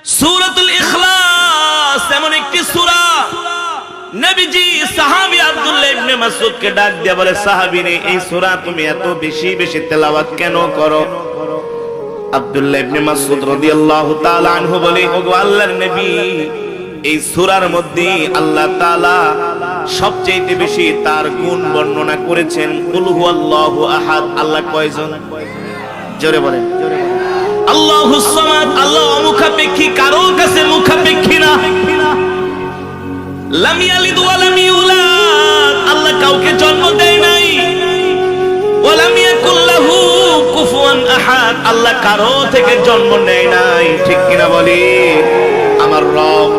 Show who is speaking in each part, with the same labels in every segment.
Speaker 1: সূরাতুল ইখলাস এমন একটি সূরা, নবীজি সাহাবী আব্দুল্লাহ ইবনে মাসউদকে ডাক দিয়ে বলে, সাহাবীরে এই সূরা তুমি এত বেশি বেশি তেলাওয়াত কেন করো? আব্দুল্লাহ ইবনে মাসউদ রাদিয়াল্লাহু তাআলা আনহু বলে, ওগো আল্লাহর নবী, এই সূরার মধ্যে আল্লাহ তাআলা সবচেয়ে বেশি তার গুণ বর্ণনা করেছেন। কুল হুয়াল্লাহু আহাদ, আল্লাহ কয়জন? জোরে বলেন। আল্লাহুস সামাদ, আল্লাহ অমুখাপেক্ষী, কারো কাছে মুখাপেক্ষী না। লাম ইয়ালিদ ওয়া লাম ইউলাদ, আল্লাহ কাউকে জন্ম দেয় নাই। ওয়া লাম ইয়াকুল লাহু কুফুয়ান আহাদ, আল্লাহ কারো থেকে জন্ম নেয় নাই। ঠিক কিনা বলি আমার রব?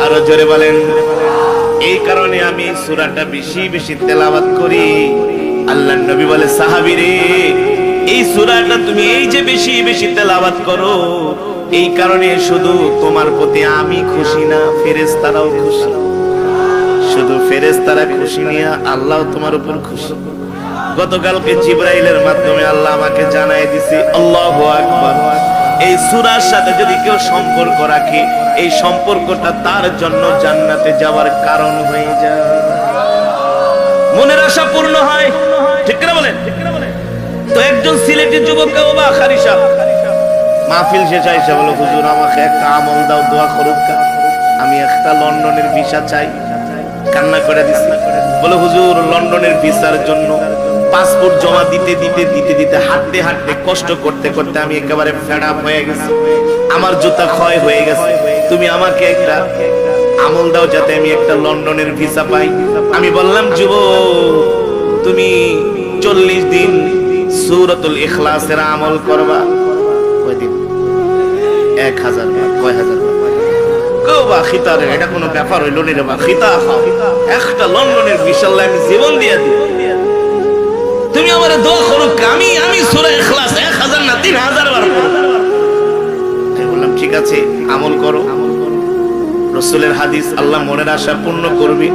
Speaker 1: আরো জোরে বলেন। এই কারণে আমি সূরাটা বেশি বেশি তেলাওয়াত করি। আল্লাহর নবী বলে, সাহাবীরে এই সূরাটা তুমি এই যে বেশি বেশি তেলাওয়াত করো, এই কারণে শুধু তোমার প্রতি আমি খুশি না, ফেরেশতারাও খুশি। শুধু ফেরেশতারা খুশি না, আল্লাহও তোমার উপর খুশি। গতকালকে জিবরাইলের মাধ্যমে আল্লাহ আমাকে জানাই দিছে, আল্লাহু আকবার, এই সূরার সাথে যদি কেউ সম্পর্ক রাখে, এই সম্পর্কটা তার জন্য জান্নাতে যাওয়ার কারণ হয়ে যায়, মনের আশা পূর্ণ হয়। ঠিক করে বলেন। তো একজন সিলেটি যুবক বাবা খারি সাহেব মাহফিল শেষ হয়েছে, বলো হুজুর আমাকে একটা আমল দাও, দোয়া করুক, আমি একটা লন্ডনের ভিসা চাই। কান্না করে দিছি। বলে হুজুর লন্ডনের ভিসার জন্য পাসপোর্ট জমা দিতে দিতে দিতে দিতে হাঁটতে হাঁটতে কষ্ট করতে করতে আমি একেবারে ফেড আপ হয়ে গেছি, আমার জুতা ক্ষয় হয়ে গেছে। তুমি আমাকে একটা আমল দাও যাতে আমি একটা লন্ডনের ভিসা পাই। আমি বললাম, যুবক তুমি 40 দিন সূরাতুল ইখলাসের আমল করবা। কয় দিন? 1000 বার। কয় হাজার? কওবা খিতারে, এটা কোনো ব্যাপার হইল না রে বা। খিতা খাও, একটা লন্ডনের ভিসা আমি জীবন দিয়ে দিই, তুমি আমারে দোয়া করো, আমি সূরা ইখলাস 1000 না 3000 বার পড়ব। আমি বললাম ঠিক আছে, আমল করো। রাসূলের হাদিস, আল্লাহ মনের আশা পূর্ণ করবে।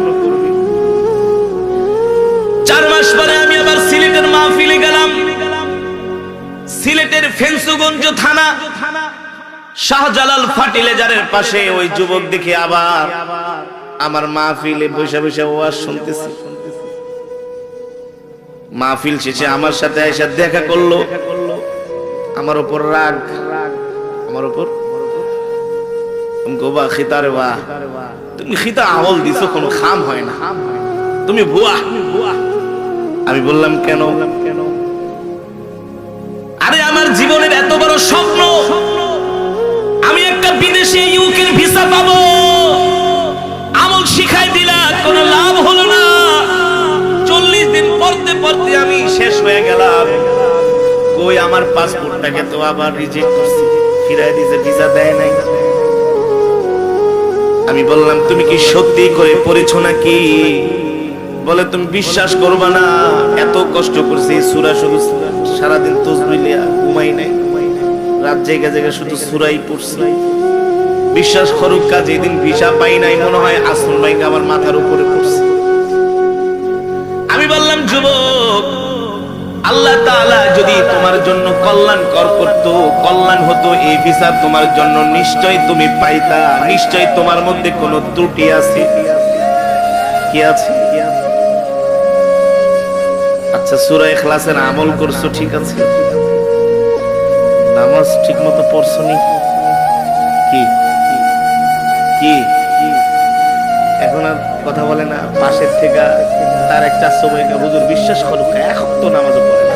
Speaker 1: 4 মাস পরে আমি আবার সিলেটের মাহফিলে গেলাম। সিলেটের ফেঞ্চুগঞ্জ থানা শাহজালাল ফার্টিলাইজারের পাশে ওই যুবক দেখে আবার আমার মাহফিলে বসে বসে ওয়াজ শুনতেছি। মাহফিল শেষে আমার সাথে এসে দেখা করলো, আমার উপর রাগ, আমার উপর গোবা খিতারে বা, তুমি খিতা আমল দিছো, কোনো খাম হয় না, তুমি ভুয়া। আমি বললাম কেন? আরে আমার জীবনের এত বড় স্বপ্ন, আমি একটা বিদেশে ইউকের ভিসা পাবো, আমল শিখাই দিলা, কোনো লাভ হলো না। 40 দিন পড়তে পড়তে আমি শেষ হয়ে গেলাম। কই আমার পাসপোর্টটাকে তো আবার রিজেক্ট করছি, ফিরাই দিয়েছে, ভিসা দেয় নাই। আমি বললাম তুমি কি সত্যি করে পড়েছো নাকি? বলে তুমি বিশ্বাস করবা না, এত কষ্ট করছি সূরা, শুধু সারাদিন তাসবিহ লিয়া ঘুমাই নাই, রাত জেগে জেগে শুধু সূরাই পড়ছি। বিশ্বাস করুক, কাজ যেদিন ভিসা পাই নাই মনে হয় আসল ভাই আমার মাথার উপরে পড়ছে। আমি বললাম, যুবক আল্লাহ তাআলা যদি তোমার জন্য কল্যাণকর করতো, কল্যাণ হতো, এই ভিসা তোমার জন্য নিশ্চয় তুমি পাইতা। নিশ্চয় তোমার মধ্যে কোনো ত্রুটি আছে। কি আছে? আচ্ছা সূরা ইখলাসের আমল করছো, ঠিক আছে, নামাজ ঠিক মতো পড়ছো নি? কি কি এখন আর কথা বলে না? পাশের থেকে তার একটা সময় হুজুর বিশ্বাস করুক, এক ওয়াক্ত নামাজও পড়ে না।